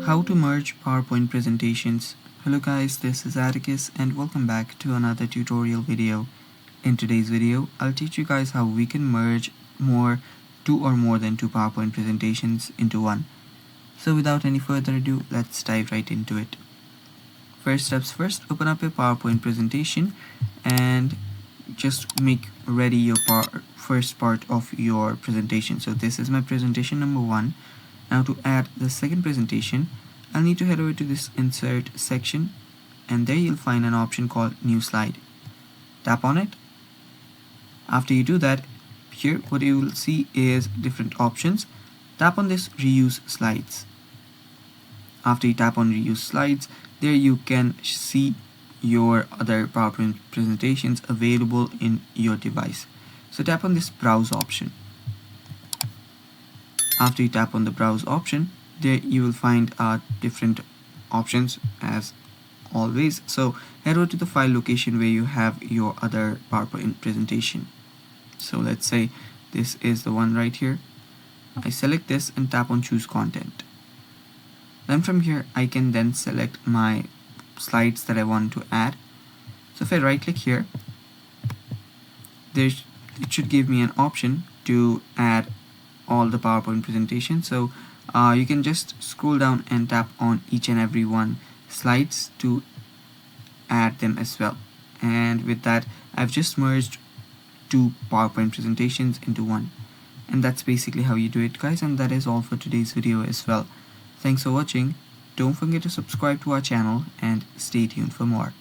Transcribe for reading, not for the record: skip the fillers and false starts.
How to merge PowerPoint presentations. Hello guys, this is Atticus and welcome back to another tutorial video. In today's video, I'll teach you guys how we can merge two or more than two PowerPoint presentations into one. So without any further ado, let's dive right into it. First steps first, open up your PowerPoint presentation and just make ready your first part of your presentation. So this is my presentation number 1. Now to add the second presentation, I'll need to head over to this insert section, and there you'll find an option called new slide. Tap on it. After you do that, here what you will see is different options. Tap on this reuse slides. After you tap on reuse slides, there you can see your other PowerPoint presentations available in your device. So tap on this browse option. After you tap on the browse option, there you will find different options as always. So head over to the file location where you have your other PowerPoint presentation. So let's say this is the one right here. I select this and tap on choose content. Then from here I can then select my slides that I want to add. So if I right click here, it should give me an option to add all the PowerPoint presentation. So you can just scroll down and tap on each and every one slides to add them as well. And with that, I've just merged two PowerPoint presentations into one. And that's basically how you do it, guys, and that is all for today's video as well. Thanks for watching. Don't forget to subscribe to our channel and stay tuned for more.